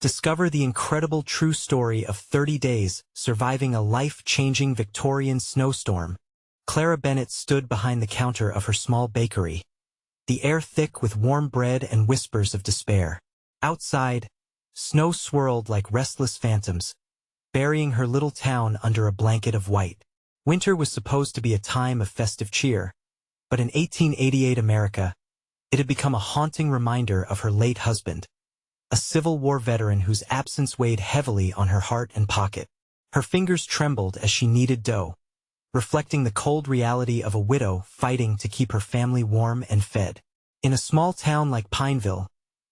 Discover the incredible true story of 30 days surviving a life-changing Victorian snowstorm. Clara Bennett stood behind the counter of her small bakery, the air thick with warm bread and whispers of despair. Outside, snow swirled like restless phantoms, burying her little town under a blanket of white. Winter was supposed to be a time of festive cheer, but in 1888 America, it had become a haunting reminder of her late husband, a Civil War veteran whose absence weighed heavily on her heart and pocket. Her fingers trembled as she kneaded dough, reflecting the cold reality of a widow fighting to keep her family warm and fed. In a small town like Pineville,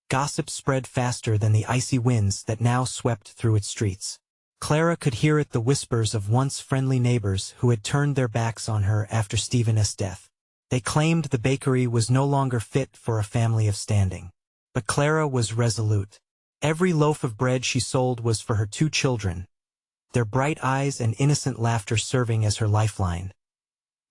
gossip spread faster than the icy winds that now swept through its streets. Clara could hear it, the whispers of once friendly neighbors who had turned their backs on her after Stephen's death. They claimed the bakery was no longer fit for a family of standing. But Clara was resolute. Every loaf of bread she sold was for her 2 children, their bright eyes and innocent laughter serving as her lifeline.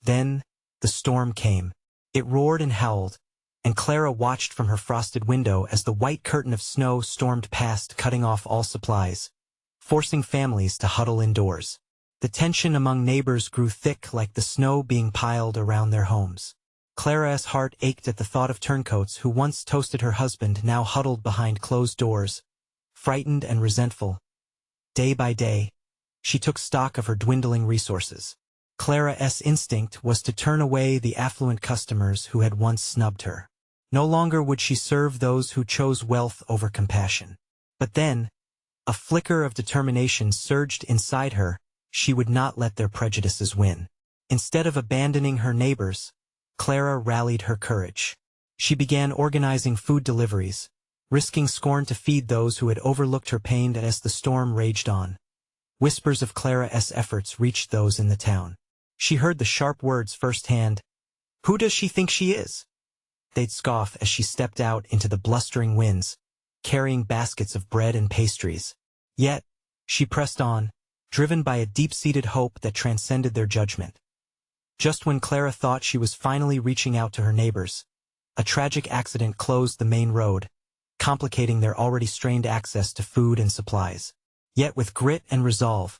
Then, the storm came. It roared and howled, and Clara watched from her frosted window as the white curtain of snow stormed past, cutting off all supplies, forcing families to huddle indoors. The tension among neighbors grew thick like the snow being piled around their homes. Clara's heart ached at the thought of turncoats who once toasted her husband, now huddled behind closed doors, frightened and resentful. Day by day, she took stock of her dwindling resources. Clara's instinct was to turn away the affluent customers who had once snubbed her. No longer would she serve those who chose wealth over compassion. But then, a flicker of determination surged inside her. She would not let their prejudices win. Instead of abandoning her neighbors, Clara rallied her courage. She began organizing food deliveries, risking scorn to feed those who had overlooked her pain as the storm raged on. Whispers of Clara's efforts reached those in the town. She heard the sharp words firsthand. "Who does she think she is?" They'd scoff as she stepped out into the blustering winds, carrying baskets of bread and pastries. Yet, she pressed on, driven by a deep-seated hope that transcended their judgment. Just when Clara thought she was finally reaching out to her neighbors, a tragic accident closed the main road, complicating their already strained access to food and supplies. Yet with grit and resolve,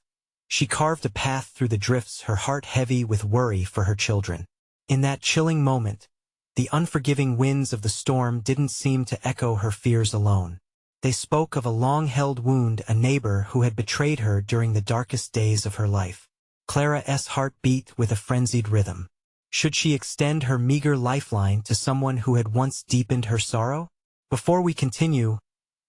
she carved a path through the drifts, her heart heavy with worry for her children. In that chilling moment, the unforgiving winds of the storm didn't seem to echo her fears alone. They spoke of a long-held wound, a neighbor who had betrayed her during the darkest days of her life. Clara's heart beat with a frenzied rhythm. Should she extend her meager lifeline to someone who had once deepened her sorrow? Before we continue,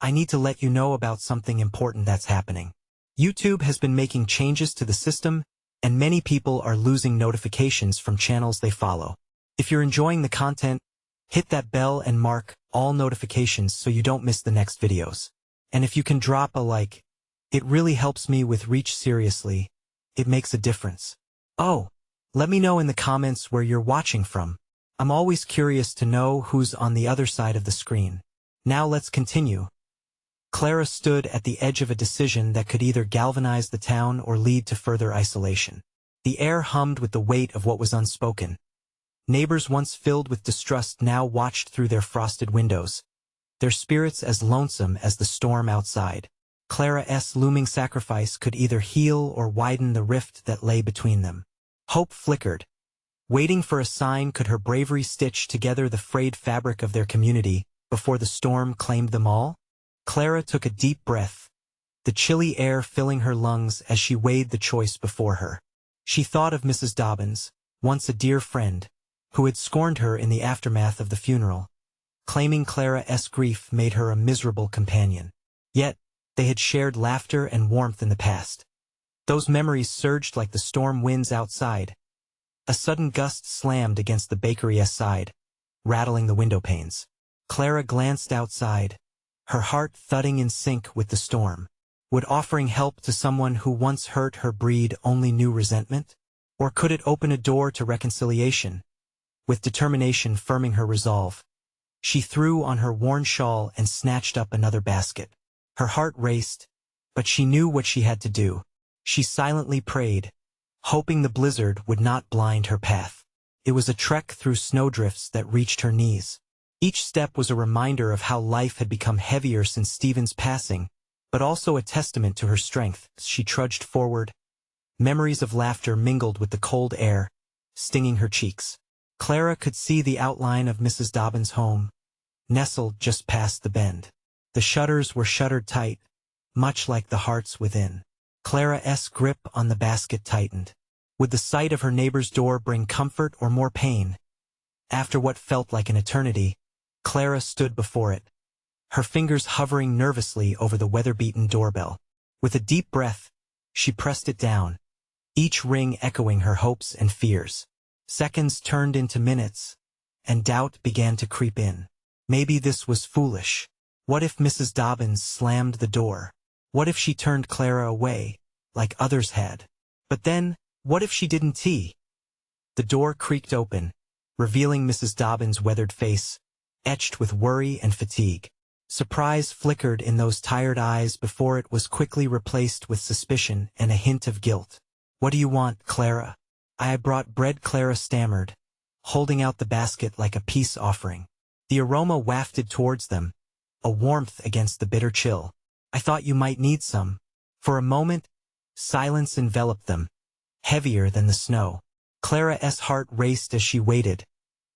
I need to let you know about something important that's happening. YouTube has been making changes to the system, and many people are losing notifications from channels they follow. If you're enjoying the content, hit that bell and mark all notifications so you don't miss the next videos. And if you can drop a like, it really helps me with reach. Seriously, it makes a difference. Oh, let me know in the comments where you're watching from. I'm always curious to know who's on the other side of the screen. Now let's continue. Clara stood at the edge of a decision that could either galvanize the town or lead to further isolation. The air hummed with the weight of what was unspoken. Neighbors once filled with distrust now watched through their frosted windows, their spirits as lonesome as the storm outside. Clara's looming sacrifice could either heal or widen the rift that lay between them. Hope flickered, waiting for a sign. Could her bravery stitch together the frayed fabric of their community before the storm claimed them all? Clara took a deep breath, the chilly air filling her lungs as she weighed the choice before her. She thought of Mrs. Dobbins, once a dear friend, who had scorned her in the aftermath of the funeral, claiming Clara's grief made her a miserable companion. Yet, they had shared laughter and warmth in the past. Those memories surged like the storm winds outside. A sudden gust slammed against the bakery's side, rattling the window panes. Clara glanced outside, her heart thudding in sync with the storm. Would offering help to someone who once hurt her breed only new resentment? Or could it open a door to reconciliation? With determination firming her resolve, she threw on her worn shawl and snatched up another basket. Her heart raced, but she knew what she had to do. She silently prayed, hoping the blizzard would not blind her path. It was a trek through snowdrifts that reached her knees. Each step was a reminder of how life had become heavier since Stephen's passing, but also a testament to her strength. She trudged forward. Memories of laughter mingled with the cold air, stinging her cheeks. Clara could see the outline of Mrs. Dobbin's home, nestled just past the bend. The shutters were shuttered tight, much like the hearts within. Clara's grip on the basket tightened. Would the sight of her neighbor's door bring comfort or more pain? After what felt like an eternity, Clara stood before it, her fingers hovering nervously over the weather-beaten doorbell. With a deep breath, she pressed it down, each ring echoing her hopes and fears. Seconds turned into minutes, and doubt began to creep in. Maybe this was foolish. What if Mrs. Dobbins slammed the door? What if she turned Clara away, like others had? But then, what if she didn't? The door creaked open, revealing Mrs. Dobbins' weathered face, etched with worry and fatigue. Surprise flickered in those tired eyes before it was quickly replaced with suspicion and a hint of guilt. "What do you want, Clara?" "I brought bread," Clara stammered, holding out the basket like a peace offering. The aroma wafted towards them, a warmth against the bitter chill. "I thought you might need some." For a moment, silence enveloped them, heavier than the snow. Clara's heart raced as she waited,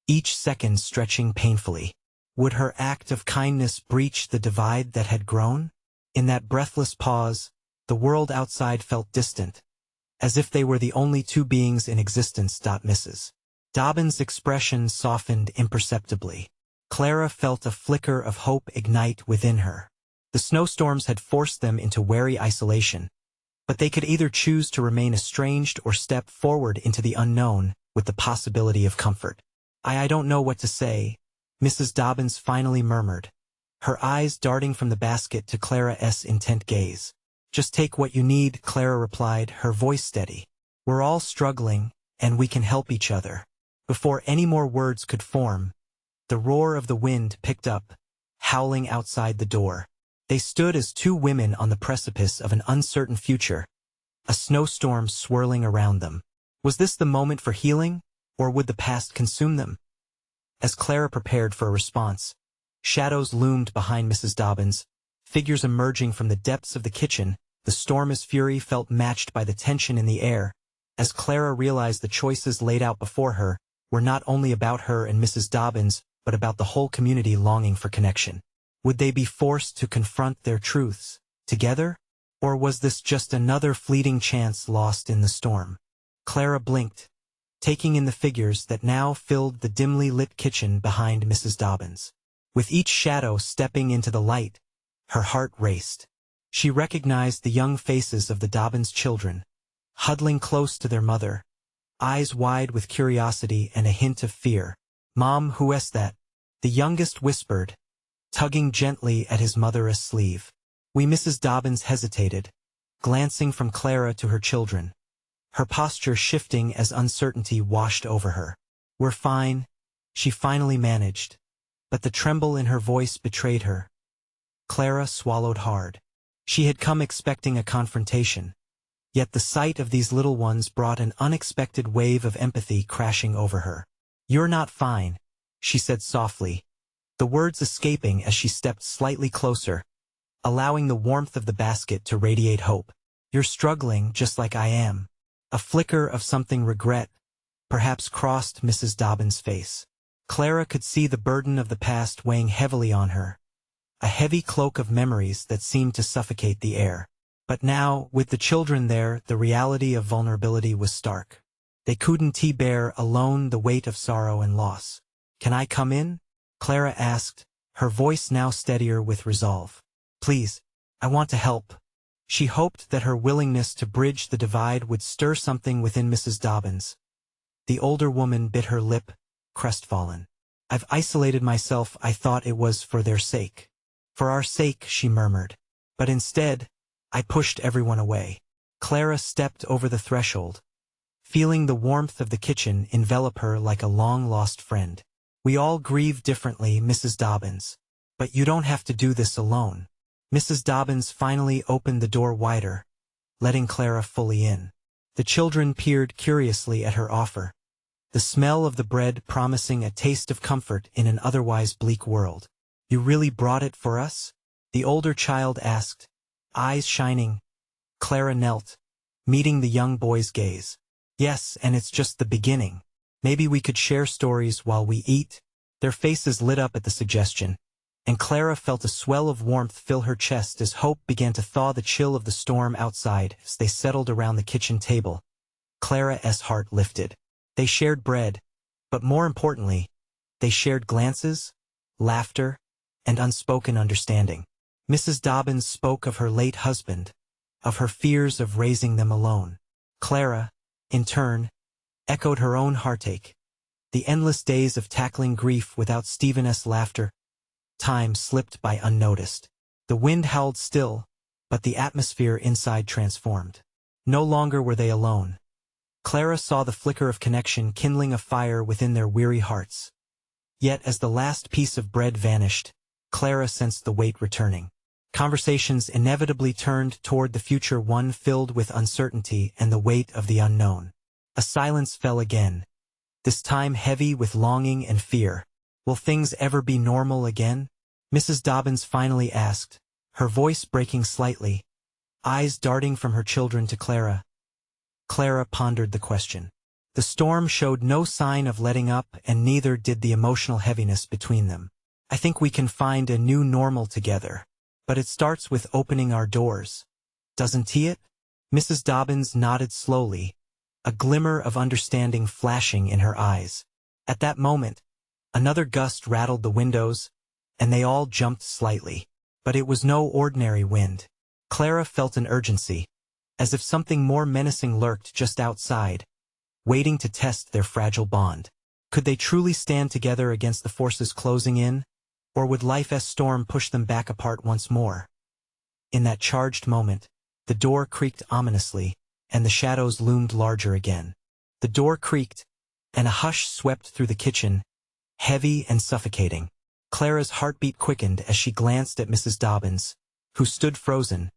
each second stretching painfully. Would her act of kindness breach the divide that had grown? In that breathless pause, the world outside felt distant, as if they were the only two beings in existence. Mrs. Dobbins' expression softened imperceptibly. Clara felt a flicker of hope ignite within her. The snowstorms had forced them into wary isolation, but they could either choose to remain estranged or step forward into the unknown with the possibility of comfort. I don't know what to say," Mrs. Dobbins finally murmured, her eyes darting from the basket to Clara's intent gaze. "Just take what you need," Clara replied, her voice steady. "We're all struggling, and we can help each other." Before any more words could form, the roar of the wind picked up, howling outside the door. They stood as two women on the precipice of an uncertain future, a snowstorm swirling around them. Was this the moment for healing, or would the past consume them? As Clara prepared for a response, shadows loomed behind Mrs. Dobbins, figures emerging from the depths of the kitchen. The storm's fury felt matched by the tension in the air, as Clara realized the choices laid out before her were not only about her and Mrs. Dobbins, but about the whole community longing for connection. Would they be forced to confront their truths together? Or was this just another fleeting chance lost in the storm? Clara blinked, taking in the figures that now filled the dimly lit kitchen behind Mrs. Dobbins. With each shadow stepping into the light, her heart raced. She recognized the young faces of the Dobbins children, huddling close to their mother, eyes wide with curiosity and a hint of fear. "Mom, who is that?" the youngest whispered, tugging gently at his mother's sleeve. Mrs. Dobbins hesitated, glancing from Clara to her children, her posture shifting as uncertainty washed over her. "We're fine," she finally managed, but the tremble in her voice betrayed her. Clara swallowed hard. She had come expecting a confrontation, yet the sight of these little ones brought an unexpected wave of empathy crashing over her. "You're not fine," she said softly, the words escaping as she stepped slightly closer, allowing the warmth of the basket to radiate hope. "You're struggling just like I am." A flicker of something regret, perhaps, crossed Mrs. Dobbins' face. Clara could see the burden of the past weighing heavily on her, a heavy cloak of memories that seemed to suffocate the air. But now, with the children there, the reality of vulnerability was stark. They couldn't bear alone the weight of sorrow and loss. "Can I come in?" Clara asked, her voice now steadier with resolve. "Please, I want to help." She hoped that her willingness to bridge the divide would stir something within Mrs. Dobbins. The older woman bit her lip, crestfallen. "I've isolated myself. I thought it was for their sake." "For our sake," she murmured. "But instead, I pushed everyone away." Clara stepped over the threshold, feeling the warmth of the kitchen envelop her like a long-lost friend. "We all grieve differently, Mrs. Dobbins. But you don't have to do this alone." Mrs. Dobbins finally opened the door wider, letting Clara fully in. The children peered curiously at her offer, the smell of the bread promising a taste of comfort in an otherwise bleak world. "You really brought it for us?" the older child asked, Eyes shining, Clara knelt, meeting the young boy's gaze. Yes, and it's just the beginning. Maybe we could share stories while we eat. Their faces lit up at the suggestion, and Clara felt a swell of warmth fill her chest as hope began to thaw the chill of the storm outside as they settled around the kitchen table. Clara's heart lifted. They shared bread, but more importantly, they shared glances, laughter, and unspoken understanding. Mrs. Dobbins spoke of her late husband, of her fears of raising them alone. Clara, in turn, echoed her own heartache. The endless days of tackling grief without Stephen's laughter. Time slipped by unnoticed. The wind howled still, but the atmosphere inside transformed. No longer were they alone. Clara saw the flicker of connection kindling a fire within their weary hearts. Yet as the last piece of bread vanished, Clara sensed the weight returning. Conversations inevitably turned toward the future, one filled with uncertainty and the weight of the unknown. A silence fell again, this time heavy with longing and fear. Will things ever be normal again? Mrs. Dobbins finally asked, her voice breaking slightly, eyes darting from her children to Clara. Clara pondered the question. The storm showed no sign of letting up, and neither did the emotional heaviness between them. I think we can find a new normal together. But it starts with opening our doors. Doesn't it? Mrs. Dobbins nodded slowly, a glimmer of understanding flashing in her eyes. At that moment, another gust rattled the windows, and they all jumped slightly. But it was no ordinary wind. Clara felt an urgency, as if something more menacing lurked just outside, waiting to test their fragile bond. Could they truly stand together against the forces closing in, or would life's storm push them back apart once more? In that charged moment, the door creaked ominously, and the shadows loomed larger again. The door creaked, and a hush swept through the kitchen, heavy and suffocating. Clara's heartbeat quickened as she glanced at Mrs. Dobbins, who stood frozen,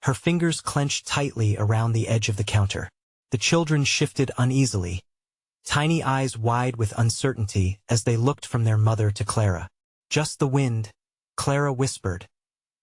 her fingers clenched tightly around the edge of the counter. The children shifted uneasily, tiny eyes wide with uncertainty as they looked from their mother to Clara. Just the wind, Clara whispered,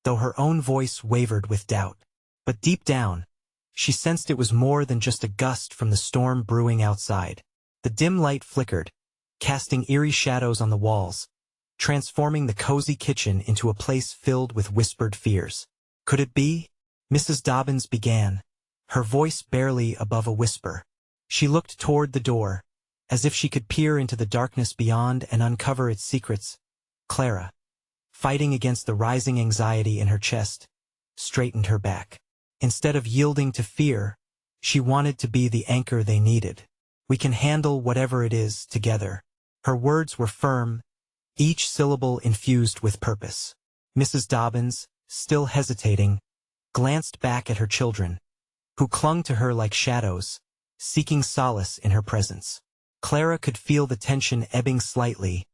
though her own voice wavered with doubt. But deep down, she sensed it was more than just a gust from the storm brewing outside. The dim light flickered, casting eerie shadows on the walls, transforming the cozy kitchen into a place filled with whispered fears. Could it be? Mrs. Dobbins began, her voice barely above a whisper. She looked toward the door, as if she could peer into the darkness beyond and uncover its secrets. Clara, fighting against the rising anxiety in her chest, straightened her back. Instead of yielding to fear, she wanted to be the anchor they needed. We can handle whatever it is together. Her words were firm, each syllable infused with purpose. Mrs. Dobbins, still hesitating, glanced back at her children, who clung to her like shadows, seeking solace in her presence. Clara could feel the tension ebbing slightly,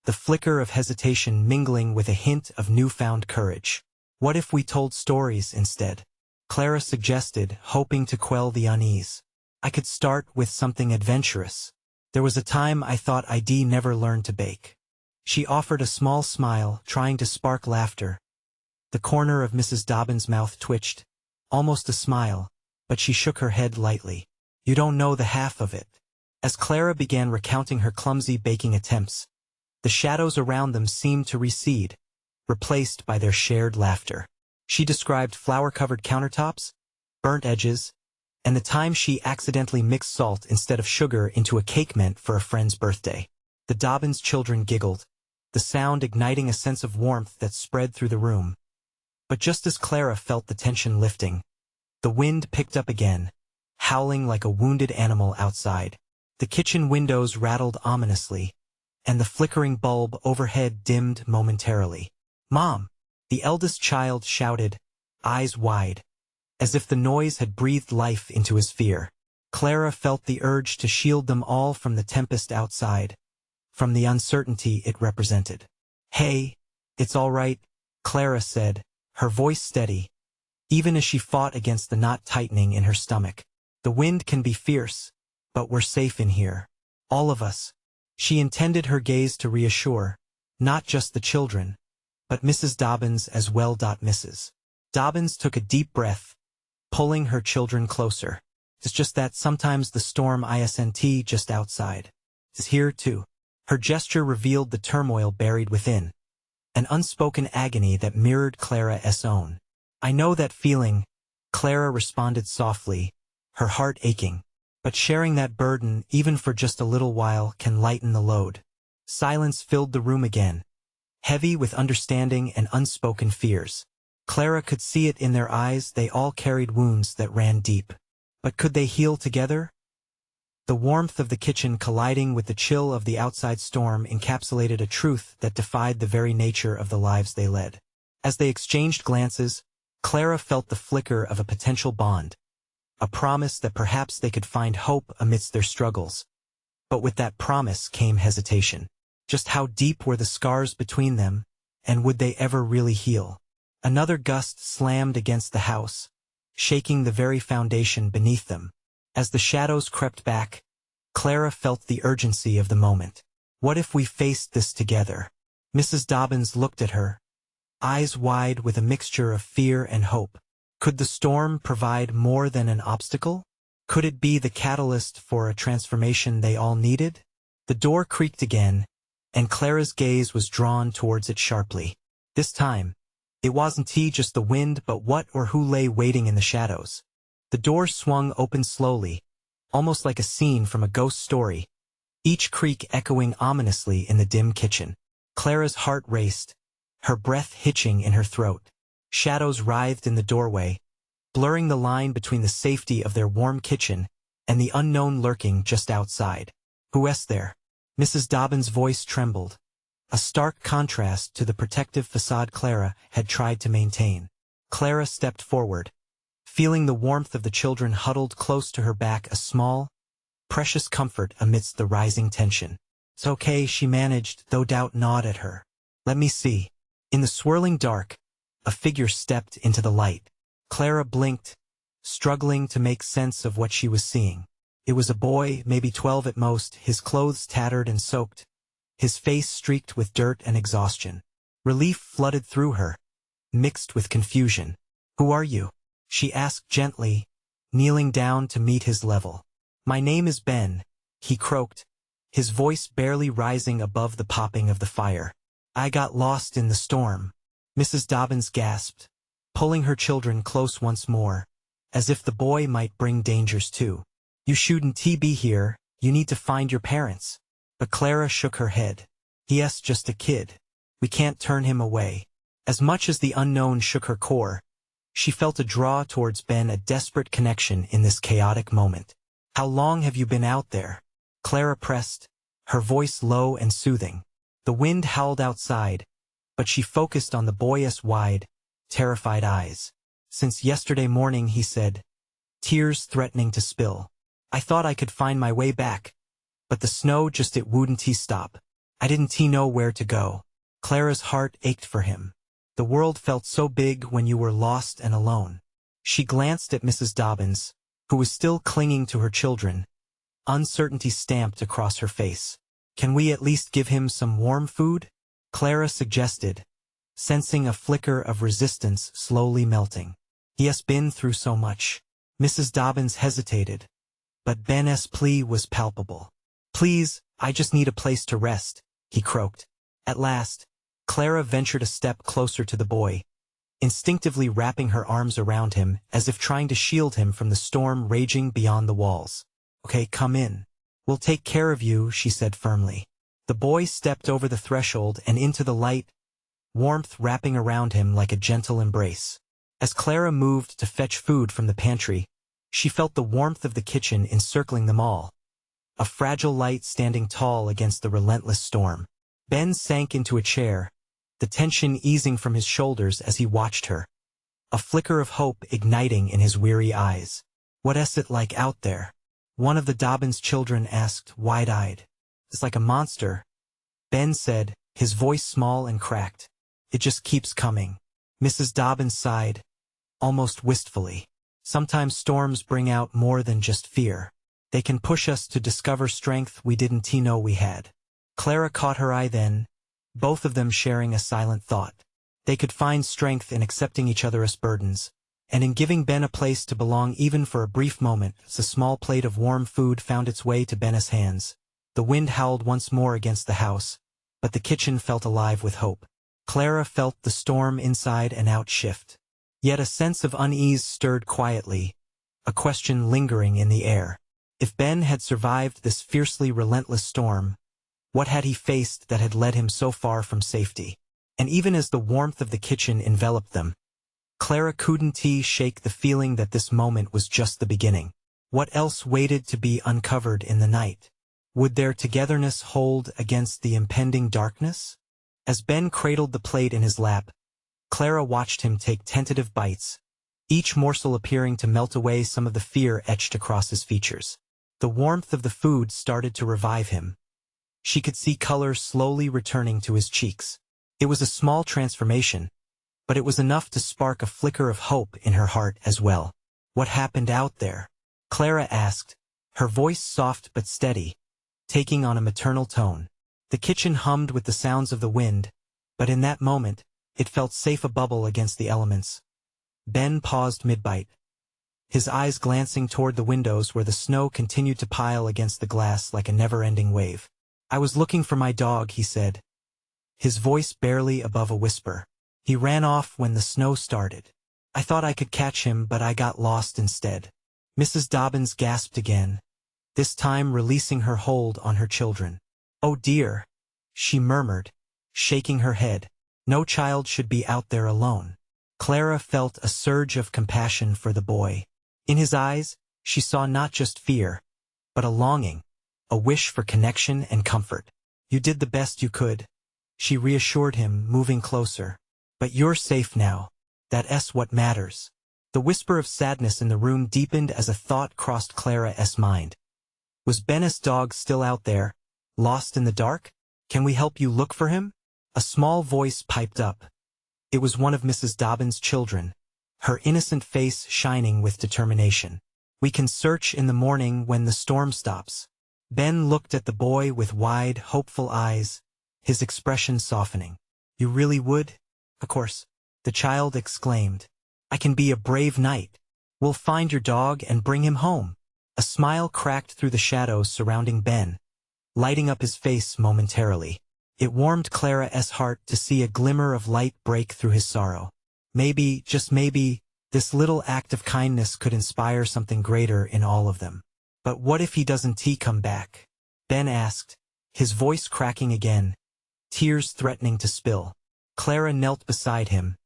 the flicker of hesitation mingling with a hint of newfound courage. What if we told stories instead? Clara suggested, hoping to quell the unease. I could start with something adventurous. There was a time I thought I'd never learn to bake. She offered a small smile, trying to spark laughter. The corner of Mrs. Dobbins' mouth twitched, almost a smile, but she shook her head lightly. You don't know the half of it. As Clara began recounting her clumsy baking attempts, the shadows around them seemed to recede, replaced by their shared laughter. She described flour-covered countertops, burnt edges, and the time she accidentally mixed salt instead of sugar into a cake meant for a friend's birthday. The Dobbins children giggled, the sound igniting a sense of warmth that spread through the room. But just as Clara felt the tension lifting, the wind picked up again, howling like a wounded animal outside. The kitchen windows rattled ominously, and the flickering bulb overhead dimmed momentarily. "Mom!" the eldest child shouted, eyes wide, as if the noise had breathed life into his fear. Clara felt the urge to shield them all from the tempest outside, from the uncertainty it represented. "Hey, it's all right," Clara said, her voice steady, even as she fought against the knot tightening in her stomach. "The wind can be fierce, but we're safe in here. All of us." She intended her gaze to reassure, not just the children, but Mrs. Dobbins as well. Mrs. Dobbins took a deep breath, pulling her children closer. It's just that sometimes the storm isn't just outside. It's here too. Her gesture revealed the turmoil buried within, an unspoken agony that mirrored Clara's own. I know that feeling, Clara responded softly, her heart aching. But sharing that burden, even for just a little while, can lighten the load. Silence filled the room again, heavy with understanding and unspoken fears. Clara could see it in their eyes. They all carried wounds that ran deep. But could they heal together? The warmth of the kitchen colliding with the chill of the outside storm encapsulated a truth that defied the very nature of the lives they led. As they exchanged glances, Clara felt the flicker of a potential bond, a promise that perhaps they could find hope amidst their struggles. But with that promise came hesitation. Just how deep were the scars between them, and would they ever really heal? Another gust slammed against the house, shaking the very foundation beneath them. As the shadows crept back, Clara felt the urgency of the moment. What if we faced this together? Mrs. Dobbins looked at her, eyes wide with a mixture of fear and hope. Could the storm provide more than an obstacle? Could it be the catalyst for a transformation they all needed? The door creaked again, and Clara's gaze was drawn towards it sharply. This time, it wasn't just the wind, but what or who lay waiting in the shadows. The door swung open slowly, almost like a scene from a ghost story, each creak echoing ominously in the dim kitchen. Clara's heart raced, her breath hitching in her throat. Shadows writhed in the doorway, blurring the line between the safety of their warm kitchen and the unknown lurking just outside. Who's there? Mrs. Dobbins' voice trembled, a stark contrast to the protective facade Clara had tried to maintain. Clara stepped forward, feeling the warmth of the children huddled close to her back, a small, precious comfort amidst the rising tension. "It's okay," she managed, though doubt gnawed at her. "Let me see." In the swirling dark, a figure stepped into the light. Clara blinked, struggling to make sense of what she was seeing. It was a boy, maybe 12 at most, his clothes tattered and soaked, his face streaked with dirt and exhaustion. Relief flooded through her, mixed with confusion. "Who are you?" she asked gently, kneeling down to meet his level. "My name is Ben," he croaked, his voice barely rising above the popping of the fire. "I got lost in the storm." Mrs. Dobbins gasped, pulling her children close once more, as if the boy might bring dangers too. "You shouldn't be here, you need to find your parents." But Clara shook her head. "He's just a kid. We can't turn him away." As much as the unknown shook her core, she felt a draw towards Ben, a desperate connection in this chaotic moment. "How long have you been out there?" Clara pressed, her voice low and soothing. The wind howled outside, but she focused on the boy's wide, terrified eyes. "Since yesterday morning," he said, tears threatening to spill. "I thought I could find my way back, but the snow just it wouldn't stop. I didn't know where to go." Clara's heart ached for him. The world felt so big when you were lost and alone. She glanced at Mrs. Dobbins, who was still clinging to her children, uncertainty stamped across her face. "Can we at least give him some warm food?" Clara suggested, sensing a flicker of resistance slowly melting. "He has been through so much." Mrs. Dobbins hesitated, but Ben's plea was palpable. "Please, I just need a place to rest," he croaked. At last, Clara ventured a step closer to the boy, instinctively wrapping her arms around him as if trying to shield him from the storm raging beyond the walls. "Okay, come in. We'll take care of you," she said firmly. The boy stepped over the threshold and into the light, warmth wrapping around him like a gentle embrace. As Clara moved to fetch food from the pantry, she felt the warmth of the kitchen encircling them all, a fragile light standing tall against the relentless storm. Ben sank into a chair, the tension easing from his shoulders as he watched her, a flicker of hope igniting in his weary eyes. "What's it like out there?" one of the Dobbins children asked, wide-eyed. "It's like a monster," Ben said, his voice small and cracked. "It just keeps coming." Mrs. Dobbins sighed, almost wistfully. "Sometimes storms bring out more than just fear. They can push us to discover strength we didn't know we had." Clara caught her eye then, both of them sharing a silent thought. They could find strength in accepting each other as burdens, and in giving Ben a place to belong even for a brief moment. As a small plate of warm food found its way to Ben's hands, the wind howled once more against the house, but the kitchen felt alive with hope. Clara felt the storm inside and out shift. Yet a sense of unease stirred quietly, a question lingering in the air. If Ben had survived this fiercely relentless storm, what had he faced that had led him so far from safety? And even as the warmth of the kitchen enveloped them, Clara couldn't shake the feeling that this moment was just the beginning. What else waited to be uncovered in the night? Would their togetherness hold against the impending darkness? As Ben cradled the plate in his lap, Clara watched him take tentative bites, each morsel appearing to melt away some of the fear etched across his features. The warmth of the food started to revive him. She could see color slowly returning to his cheeks. It was a small transformation, but it was enough to spark a flicker of hope in her heart as well. What happened out there? Clara asked, her voice soft but steady, taking on a maternal tone. The kitchen hummed with the sounds of the wind, but in that moment, it felt safe, a bubble against the elements. Ben paused mid-bite, his eyes glancing toward the windows where the snow continued to pile against the glass like a never-ending wave. "I was looking for my dog," he said, his voice barely above a whisper. "He ran off when the snow started. I thought I could catch him, but I got lost instead." Mrs. Dobbins gasped again, this time releasing her hold on her children. "Oh dear," she murmured, shaking her head. No child should be out there alone. Clara felt a surge of compassion for the boy. In his eyes, she saw not just fear, but a longing, a wish for connection and comfort. "You did the best you could," she reassured him, moving closer. "But you're safe now. That's what matters." The whisper of sadness in the room deepened as a thought crossed Clara's mind. Was Ben's dog still out there, lost in the dark? "Can we help you look for him?" A small voice piped up. It was one of Mrs. Dobbins' children, her innocent face shining with determination. "We can search in the morning when the storm stops." Ben looked at the boy with wide, hopeful eyes, his expression softening. "You really would?" "Of course," the child exclaimed. "I can be a brave knight. We'll find your dog and bring him home." A smile cracked through the shadows surrounding Ben, lighting up his face momentarily. It warmed Clara's heart to see a glimmer of light break through his sorrow. Maybe, just maybe, this little act of kindness could inspire something greater in all of them. "But what if he doesn't come back?" Ben asked, his voice cracking again, tears threatening to spill. Clara knelt beside him,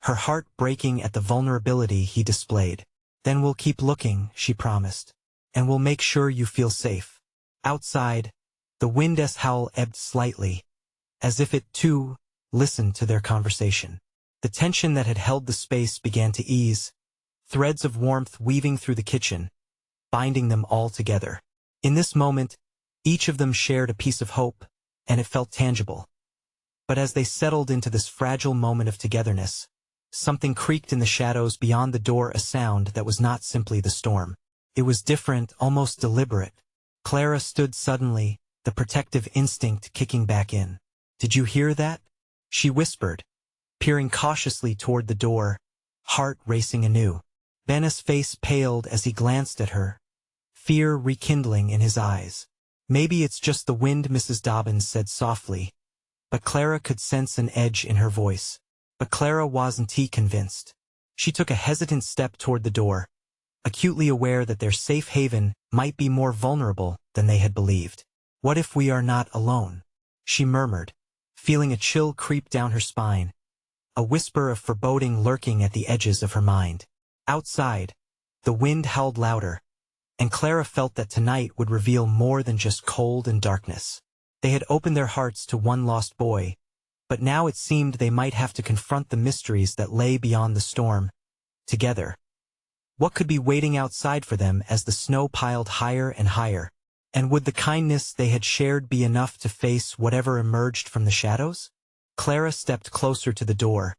her heart breaking at the vulnerability he displayed. "Then we'll keep looking," she promised, "and we'll make sure you feel safe." Outside, the wind's howl ebbed slightly, as if it, too, listened to their conversation. The tension that had held the space began to ease, threads of warmth weaving through the kitchen, binding them all together. In this moment, each of them shared a piece of hope, and it felt tangible. But as they settled into this fragile moment of togetherness, something creaked in the shadows beyond the door, a sound that was not simply the storm. It was different, almost deliberate. Clara stood suddenly, the protective instinct kicking back in. "Did you hear that?" she whispered, peering cautiously toward the door, heart racing anew. Ben's face paled as he glanced at her, fear rekindling in his eyes. "Maybe it's just the wind," Mrs. Dobbins said softly, but Clara could sense an edge in her voice. But Clara wasn't convinced. She took a hesitant step toward the door, acutely aware that their safe haven might be more vulnerable than they had believed. "What if we are not alone?" she murmured, feeling a chill creep down her spine, a whisper of foreboding lurking at the edges of her mind. Outside, the wind howled louder, and Clara felt that tonight would reveal more than just cold and darkness. They had opened their hearts to one lost boy, but now it seemed they might have to confront the mysteries that lay beyond the storm, together. What could be waiting outside for them as the snow piled higher and higher? And would the kindness they had shared be enough to face whatever emerged from the shadows? Clara stepped closer to the door,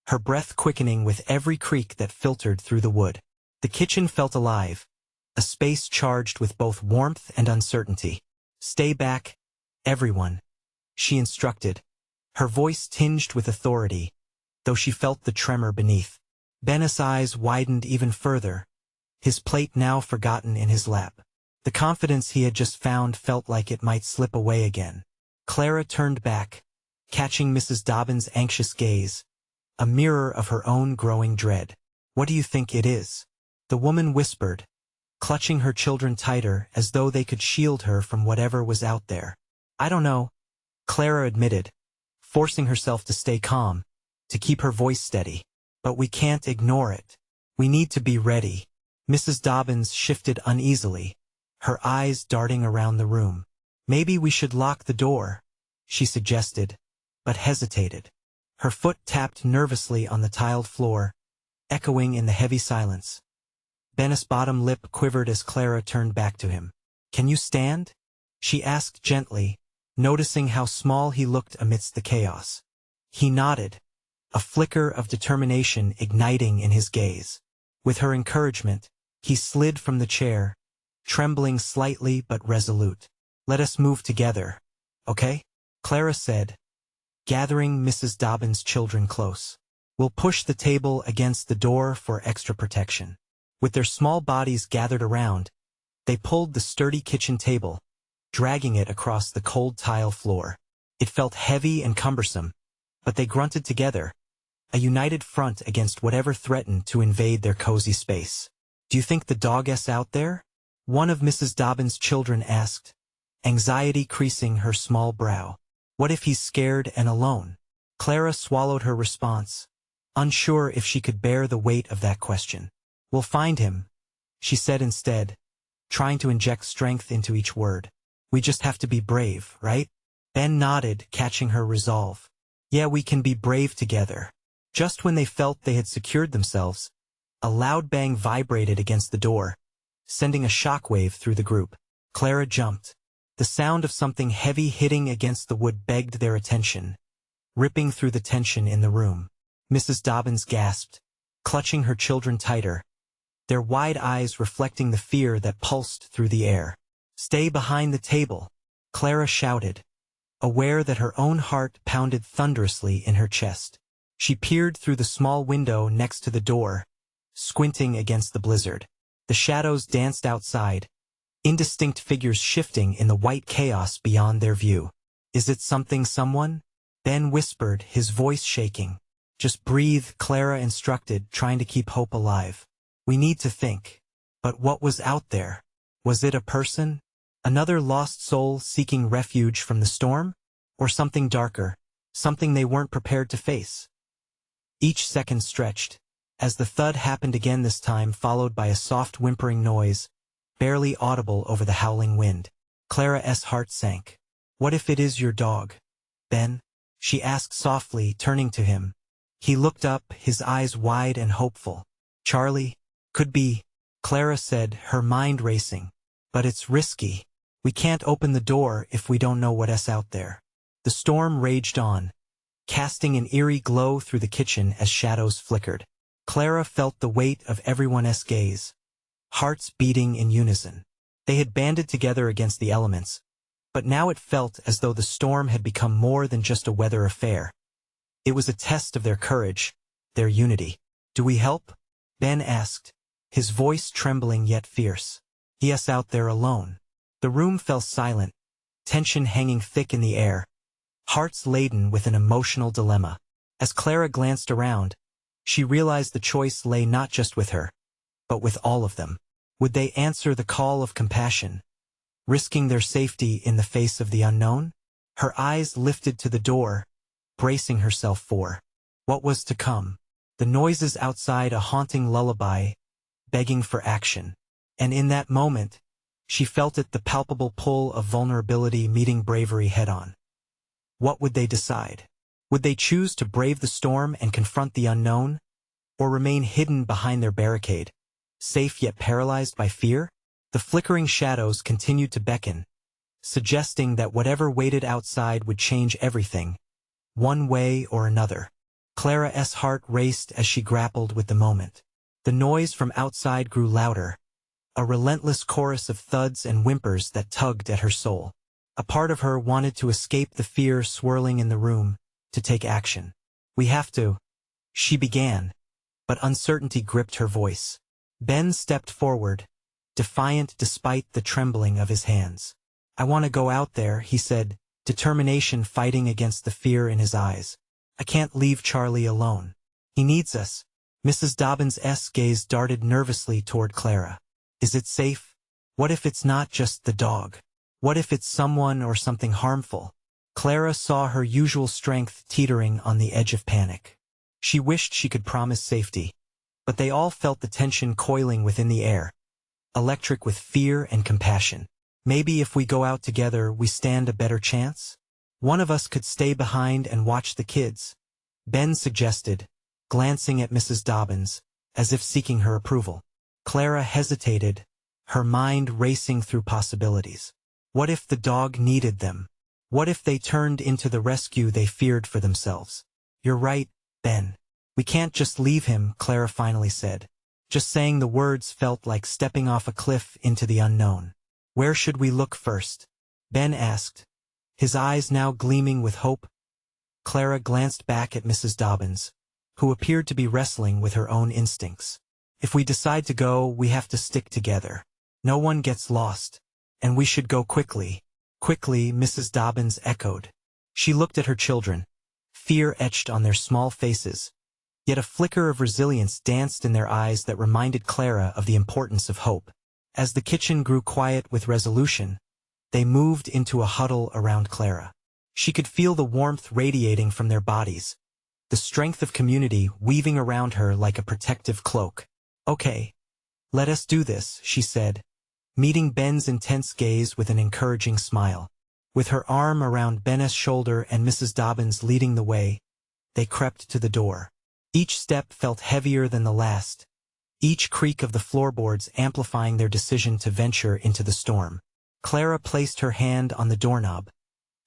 her breath quickening with every creak that filtered through the wood. The kitchen felt alive, a space charged with both warmth and uncertainty. "Stay back, everyone," she instructed, her voice tinged with authority, though she felt the tremor beneath. Ben's eyes widened even further, his plate now forgotten in his lap. The confidence he had just found felt like it might slip away again. Clara turned back, catching Mrs. Dobbin's anxious gaze, a mirror of her own growing dread. "What do you think it is?" the woman whispered, clutching her children tighter as though they could shield her from whatever was out there. "I don't know," Clara admitted, forcing herself to stay calm, to keep her voice steady. "But we can't ignore it. We need to be ready." Mrs. Dobbins shifted uneasily, her eyes darting around the room. "Maybe we should lock the door," she suggested, but hesitated. Her foot tapped nervously on the tiled floor, echoing in the heavy silence. Ben's bottom lip quivered as Clara turned back to him. "Can you stand?" she asked gently, noticing how small he looked amidst the chaos. He nodded, a flicker of determination igniting in his gaze. With her encouragement, he slid from the chair, trembling slightly but resolute. "Let us move together, okay?" Clara said, gathering Mrs. Dobbin's children close. "We'll push the table against the door for extra protection." With their small bodies gathered around, they pulled the sturdy kitchen table, dragging it across the cold tile floor. It felt heavy and cumbersome, but they grunted together, a united front against whatever threatened to invade their cozy space. "Do you think the dog's out there?" one of Mrs. Dobbin's children asked, anxiety creasing her small brow. "What if he's scared and alone?" Clara swallowed her response, unsure if she could bear the weight of that question. "We'll find him," she said instead, trying to inject strength into each word. "We just have to be brave, right?" Ben nodded, catching her resolve. "Yeah, we can be brave together." Just when they felt they had secured themselves, a loud bang vibrated against the door, sending a shockwave through the group. Clara jumped. The sound of something heavy hitting against the wood begged their attention, ripping through the tension in the room. Mrs. Dobbins gasped, clutching her children tighter, their wide eyes reflecting the fear that pulsed through the air. "Stay behind the table," Clara shouted, aware that her own heart pounded thunderously in her chest. She peered through the small window next to the door, squinting against the blizzard. The shadows danced outside, indistinct figures shifting in the white chaos beyond their view. "Is it something, someone?" Ben whispered, his voice shaking. "Just breathe," Clara instructed, trying to keep hope alive. "We need to think." But what was out there? Was it a person? Another lost soul seeking refuge from the storm? Or something darker, something they weren't prepared to face? Each second stretched, as the thud happened again, this time followed by a soft whimpering noise, barely audible over the howling wind. Clara's heart sank. "What if it is your dog, Ben?" she asked softly, turning to him. He looked up, his eyes wide and hopeful. "Charlie? Could be," Clara said, her mind racing. "But it's risky. We can't open the door if we don't know what's out there." The storm raged on, casting an eerie glow through the kitchen as shadows flickered. Clara felt the weight of everyone's gaze, hearts beating in unison. They had banded together against the elements, but now it felt as though the storm had become more than just a weather affair. It was a test of their courage, their unity. "Do we help?" Ben asked, his voice trembling yet fierce. "Yes, out there alone." The room fell silent, tension hanging thick in the air, hearts laden with an emotional dilemma. As Clara glanced around, she realized the choice lay not just with her, but with all of them. Would they answer the call of compassion, risking their safety in the face of the unknown? Her eyes lifted to the door, bracing herself for what was to come. The noises outside a haunting lullaby, begging for action. And in that moment, she felt it, the palpable pull of vulnerability meeting bravery head-on. What would they decide? Would they choose to brave the storm and confront the unknown, or remain hidden behind their barricade, safe yet paralyzed by fear? The flickering shadows continued to beckon, suggesting that whatever waited outside would change everything, one way or another. Clara's heart raced as she grappled with the moment. The noise from outside grew louder, a relentless chorus of thuds and whimpers that tugged at her soul. A part of her wanted to escape the fear swirling in the room, to take action. "We have to," she began, but uncertainty gripped her voice. Ben stepped forward, defiant despite the trembling of his hands. "I want to go out there," he said, determination fighting against the fear in his eyes. "I can't leave Charlie alone. He needs us." Mrs. Dobbins' gaze darted nervously toward Clara. "Is it safe? What if it's not just the dog? What if it's someone or something harmful?" Clara saw her usual strength teetering on the edge of panic. She wished she could promise safety, but they all felt the tension coiling within the air, electric with fear and compassion. "Maybe if we go out together we stand a better chance? One of us could stay behind and watch the kids," Ben suggested, glancing at Mrs. Dobbins, as if seeking her approval. Clara hesitated, her mind racing through possibilities. What if the dog needed them? What if they turned into the rescue they feared for themselves? "You're right, Ben. We can't just leave him," Clara finally said. Just saying the words felt like stepping off a cliff into the unknown. "Where should we look first?" Ben asked, his eyes now gleaming with hope. Clara glanced back at Mrs. Dobbins, who appeared to be wrestling with her own instincts. "If we decide to go, we have to stick together. No one gets lost. And we should go quickly." "Quickly," Mrs. Dobbins echoed. She looked at her children, fear etched on their small faces, yet a flicker of resilience danced in their eyes that reminded Clara of the importance of hope. As the kitchen grew quiet with resolution, they moved into a huddle around Clara. She could feel the warmth radiating from their bodies, the strength of community weaving around her like a protective cloak. "Okay, let us do this," she said, meeting Ben's intense gaze with an encouraging smile. With her arm around Ben's shoulder and Mrs. Dobbins leading the way, they crept to the door. Each step felt heavier than the last, each creak of the floorboards amplifying their decision to venture into the storm. Clara placed her hand on the doorknob,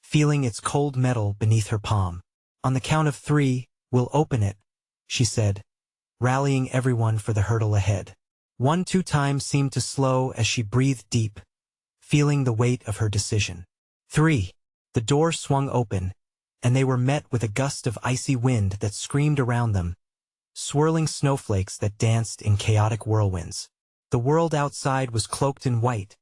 feeling its cold metal beneath her palm. "On the count of 3, we'll open it," she said, rallying everyone for the hurdle ahead. 1-2 times seemed to slow as she breathed deep, feeling the weight of her decision. 3. The door swung open, and they were met with a gust of icy wind that screamed around them, swirling snowflakes that danced in chaotic whirlwinds. The world outside was cloaked in white,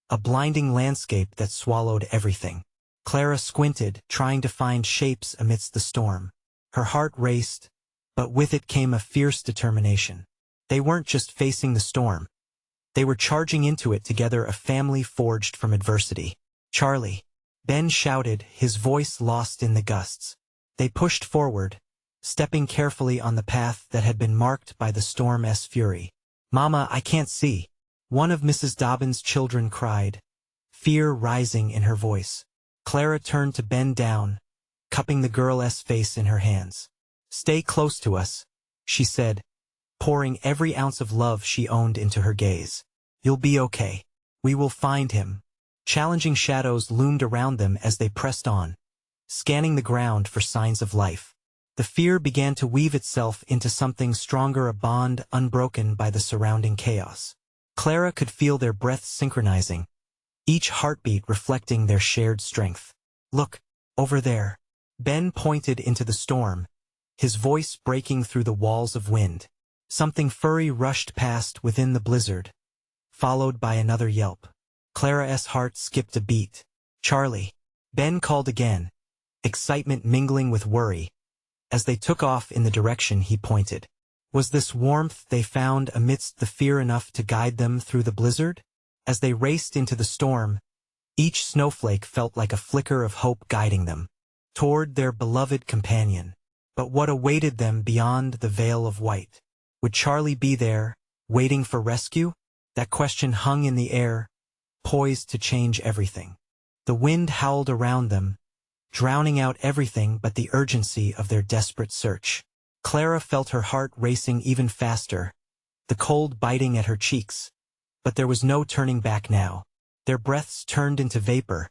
a blinding landscape that swallowed everything. Clara squinted, trying to find shapes amidst the storm. Her heart raced, but with it came a fierce determination. They weren't just facing the storm. They were charging into it together, a family forged from adversity. "Charlie!" Ben shouted, his voice lost in the gusts. They pushed forward, stepping carefully on the path that had been marked by the storm's fury. "Mama, I can't see," one of Mrs. Dobbins' children cried, fear rising in her voice. Clara turned to bend down, cupping the girl's face in her hands. "Stay close to us," she said, pouring every ounce of love she owned into her gaze. "You'll be okay. We will find him." Challenging shadows loomed around them as they pressed on, scanning the ground for signs of life. The fear began to weave itself into something stronger, a bond unbroken by the surrounding chaos. Clara could feel their breaths synchronizing, each heartbeat reflecting their shared strength. "Look, over there." Ben pointed into the storm, his voice breaking through the walls of wind. Something furry rushed past within the blizzard, followed by another yelp. Clara's heart skipped a beat. "Charlie!" Ben called again, excitement mingling with worry, as they took off in the direction he pointed. Was this warmth they found amidst the fear enough to guide them through the blizzard? As they raced into the storm, each snowflake felt like a flicker of hope guiding them toward their beloved companion. But what awaited them beyond the veil of white? Would Charlie be there, waiting for rescue? That question hung in the air, poised to change everything. The wind howled around them, drowning out everything but the urgency of their desperate search. Clara felt her heart racing even faster, the cold biting at her cheeks. But there was no turning back now. Their breaths turned into vapor,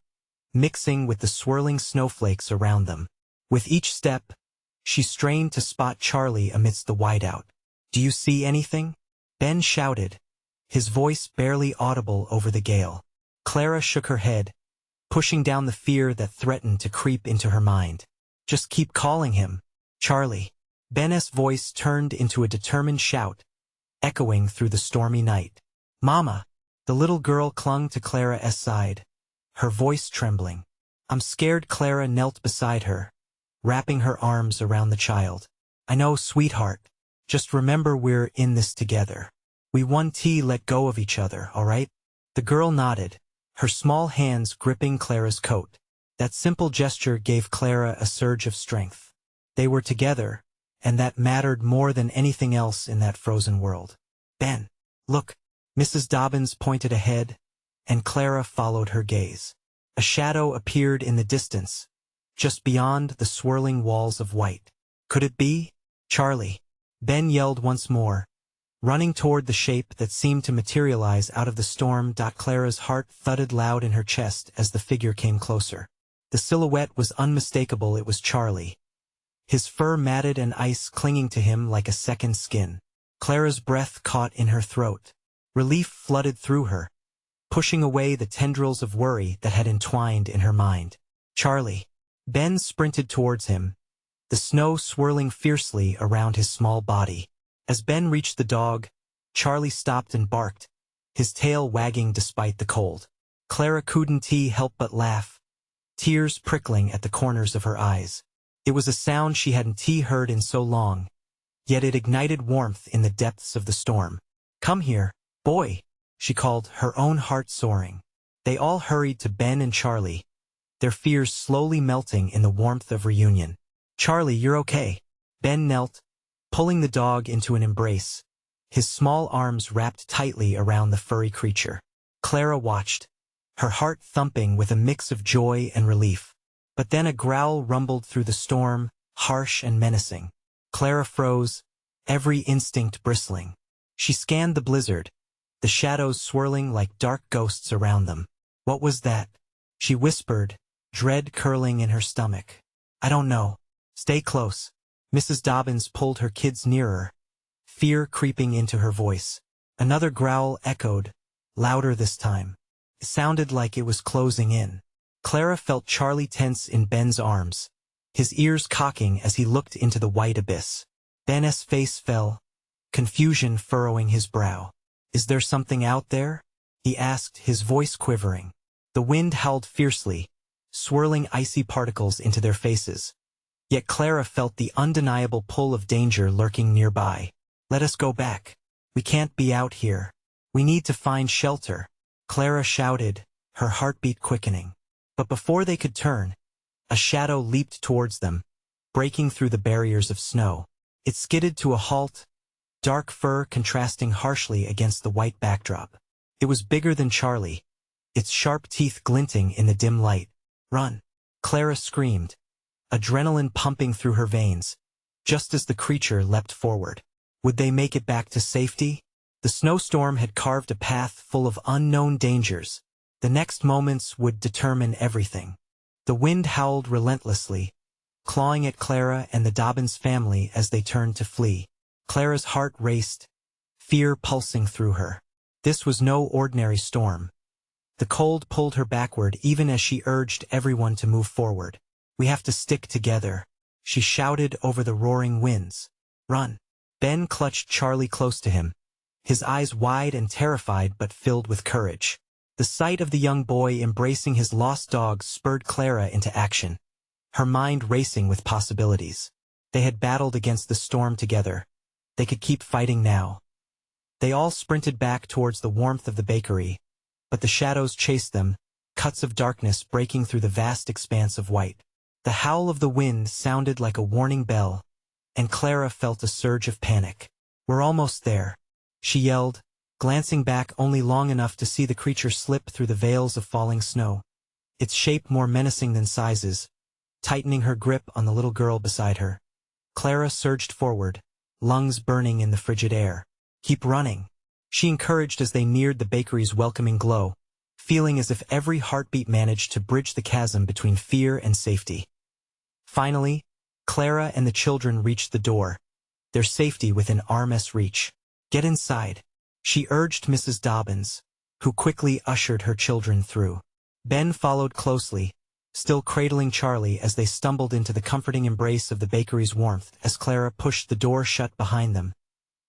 mixing with the swirling snowflakes around them. With each step, she strained to spot Charlie amidst the whiteout. "Do you see anything?" Ben shouted, his voice barely audible over the gale. Clara shook her head, pushing down the fear that threatened to creep into her mind. "Just keep calling him, Charlie." Ben's voice turned into a determined shout, echoing through the stormy night. "Mama!" The little girl clung to Clara's side, her voice trembling. "I'm scared." Clara knelt beside her, wrapping her arms around the child. "I know, sweetheart. Just remember we're in this together. We won't let go of each other, all right?" The girl nodded, her small hands gripping Clara's coat. That simple gesture gave Clara a surge of strength. They were together, and that mattered more than anything else in that frozen world. "Ben, look." Mrs. Dobbins pointed ahead, and Clara followed her gaze. A shadow appeared in the distance, just beyond the swirling walls of white. Could it be? "Charlie!" Ben yelled once more, running toward the shape that seemed to materialize out of the storm. Clara's heart thudded loud in her chest as the figure came closer. The silhouette was unmistakable. It was Charlie, his fur matted and ice clinging to him like a second skin. Clara's breath caught in her throat. Relief flooded through her, pushing away the tendrils of worry that had entwined in her mind. "Charlie!" Ben sprinted towards him, the snow swirling fiercely around his small body. As Ben reached the dog, Charlie stopped and barked, his tail wagging despite the cold. Clara couldn't help but laugh, tears prickling at the corners of her eyes. It was a sound she hadn't heard in so long, yet it ignited warmth in the depths of the storm. "Come here, boy," she called, her own heart soaring. They all hurried to Ben and Charlie, their fears slowly melting in the warmth of reunion. "Charlie, you're okay." Ben knelt, pulling the dog into an embrace, his small arms wrapped tightly around the furry creature. Clara watched, her heart thumping with a mix of joy and relief. But then a growl rumbled through the storm, harsh and menacing. Clara froze, every instinct bristling. She scanned the blizzard, the shadows swirling like dark ghosts around them. "What was that?" she whispered, dread curling in her stomach. "I don't know. Stay close." Mrs. Dobbins pulled her kids nearer, fear creeping into her voice. Another growl echoed, louder this time. It sounded like it was closing in. Clara felt Charlie tense in Ben's arms, his ears cocking as he looked into the white abyss. Ben's face fell, confusion furrowing his brow. "Is there something out there?" he asked, his voice quivering. The wind howled fiercely, swirling icy particles into their faces. Yet Clara felt the undeniable pull of danger lurking nearby. "Let us go back. We can't be out here. We need to find shelter," Clara shouted, her heartbeat quickening. But before they could turn, a shadow leaped towards them, breaking through the barriers of snow. It skidded to a halt, dark fur contrasting harshly against the white backdrop. It was bigger than Charlie, its sharp teeth glinting in the dim light. "Run!" Clara screamed, adrenaline pumping through her veins, just as the creature leapt forward. Would they make it back to safety? The snowstorm had carved a path full of unknown dangers. The next moments would determine everything. The wind howled relentlessly, clawing at Clara and the Dobbins family as they turned to flee. Clara's heart raced, fear pulsing through her. This was no ordinary storm. The cold pulled her backward even as she urged everyone to move forward. "We have to stick together," she shouted over the roaring winds. "Run!" Ben clutched Charlie close to him, his eyes wide and terrified but filled with courage. The sight of the young boy embracing his lost dog spurred Clara into action, her mind racing with possibilities. They had battled against the storm together. They could keep fighting now. They all sprinted back towards the warmth of the bakery, but the shadows chased them, cuts of darkness breaking through the vast expanse of white. The howl of the wind sounded like a warning bell, and Clara felt a surge of panic. "We're almost there," she yelled, glancing back only long enough to see the creature slip through the veils of falling snow, its shape more menacing than sizes, tightening her grip on the little girl beside her. Clara surged forward, lungs burning in the frigid air. "Keep running," she encouraged as they neared the bakery's welcoming glow, feeling as if every heartbeat managed to bridge the chasm between fear and safety. Finally, Clara and the children reached the door, their safety within arm's reach. "Get inside," she urged Mrs. Dobbins, who quickly ushered her children through. Ben followed closely, still cradling Charlie as they stumbled into the comforting embrace of the bakery's warmth as Clara pushed the door shut behind them,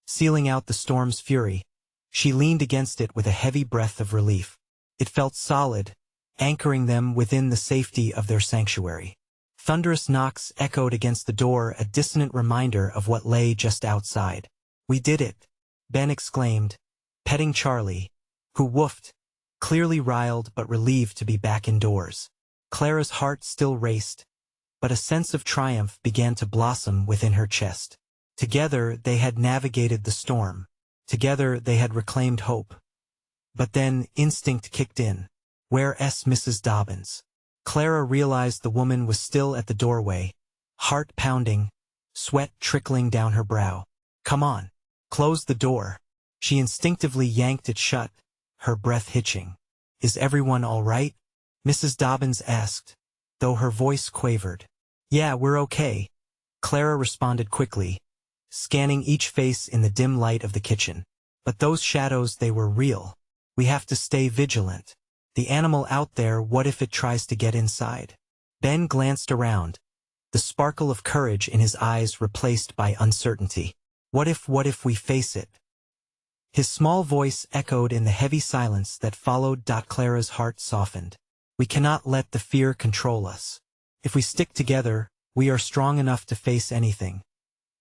sealing out the storm's fury. She leaned against it with a heavy breath of relief. It felt solid, anchoring them within the safety of their sanctuary. Thunderous knocks echoed against the door, a dissonant reminder of what lay just outside. "We did it," Ben exclaimed, petting Charlie, who woofed, clearly riled but relieved to be back indoors. Clara's heart still raced, but a sense of triumph began to blossom within her chest. Together they had navigated the storm. Together they had reclaimed hope. But then instinct kicked in. Where's Mrs. Dobbins? Clara realized the woman was still at the doorway, heart pounding, sweat trickling down her brow. "Come on, close the door." She instinctively yanked it shut, her breath hitching. "Is everyone all right?" Mrs. Dobbins asked, though her voice quavered. "Yeah, we're okay," Clara responded quickly, scanning each face in the dim light of the kitchen. "But those shadows, they were real. We have to stay vigilant. The animal out there, what if it tries to get inside?" Ben glanced around, the sparkle of courage in his eyes replaced by uncertainty. What if we face it?" His small voice echoed in the heavy silence that followed. Clara's heart softened. "We cannot let the fear control us. If we stick together, we are strong enough to face anything,"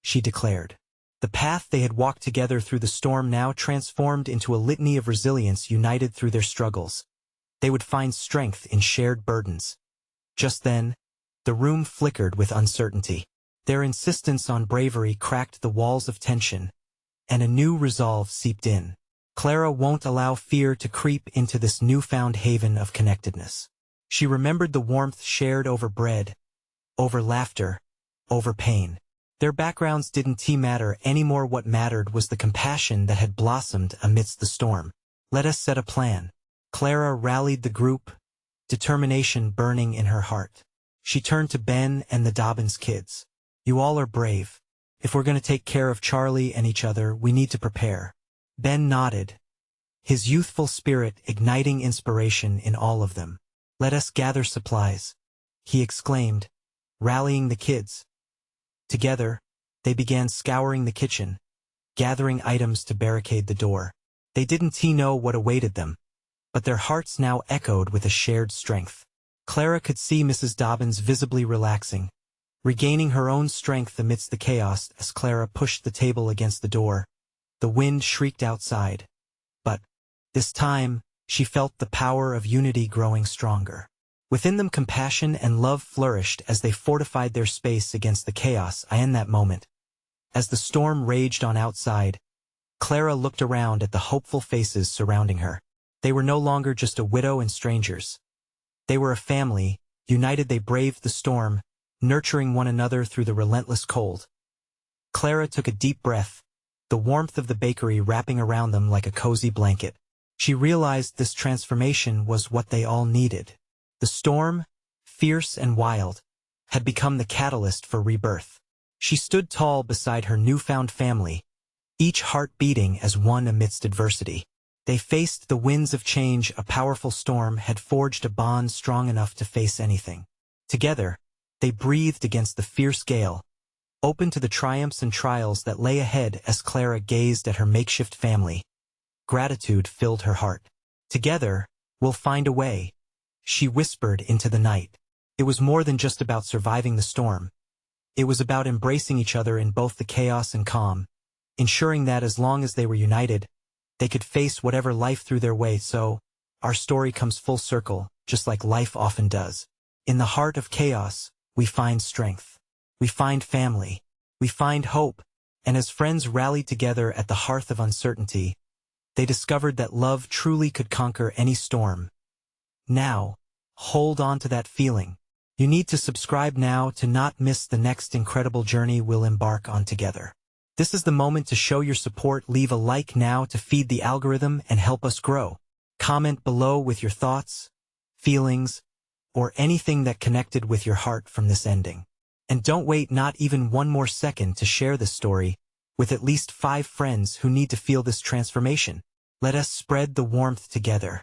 she declared. The path they had walked together through the storm now transformed into a litany of resilience, united through their struggles. They would find strength in shared burdens. Just then, the room flickered with uncertainty. Their insistence on bravery cracked the walls of tension, and a new resolve seeped in. Clara won't allow fear to creep into this newfound haven of connectedness. She remembered the warmth shared over bread, over laughter, over pain. Their backgrounds didn't matter anymore. What mattered was the compassion that had blossomed amidst the storm. "Let us set a plan." Clara rallied the group, determination burning in her heart. She turned to Ben and the Dobbins kids. "You all are brave. If we're going to take care of Charlie and each other, we need to prepare." Ben nodded, his youthful spirit igniting inspiration in all of them. "Let us gather supplies," he exclaimed, rallying the kids. Together, they began scouring the kitchen, gathering items to barricade the door. They didn't know what awaited them, but their hearts now echoed with a shared strength. Clara could see Mrs. Dobbins visibly relaxing, regaining her own strength amidst the chaos as Clara pushed the table against the door. The wind shrieked outside, but, this time, she felt the power of unity growing stronger. Within them compassion and love flourished as they fortified their space against the chaos. In that moment, as the storm raged on outside, Clara looked around at the hopeful faces surrounding her. They were no longer just a widow and strangers. They were a family, united they braved the storm, nurturing one another through the relentless cold. Clara took a deep breath, the warmth of the bakery wrapping around them like a cozy blanket. She realized this transformation was what they all needed. The storm, fierce and wild, had become the catalyst for rebirth. She stood tall beside her newfound family, each heart beating as one amidst adversity. They faced the winds of change. A powerful storm had forged a bond strong enough to face anything. Together, they breathed against the fierce gale, open to the triumphs and trials that lay ahead. As Clara gazed at her makeshift family, gratitude filled her heart. "Together, we'll find a way," she whispered into the night. It was more than just about surviving the storm. It was about embracing each other in both the chaos and calm, ensuring that as long as they were united, they could face whatever life threw their way. So, our story comes full circle, just like life often does. In the heart of chaos, we find strength. We find family. We find hope. And as friends rallied together at the hearth of uncertainty, they discovered that love truly could conquer any storm. Now, hold on to that feeling. You need to subscribe now to not miss the next incredible journey we'll embark on together. This is the moment to show your support. Leave a like now to feed the algorithm and help us grow. Comment below with your thoughts, feelings, or anything that connected with your heart from this ending. And don't wait not even one more second to share this story with at least 5 friends who need to feel this transformation. Let us spread the warmth together.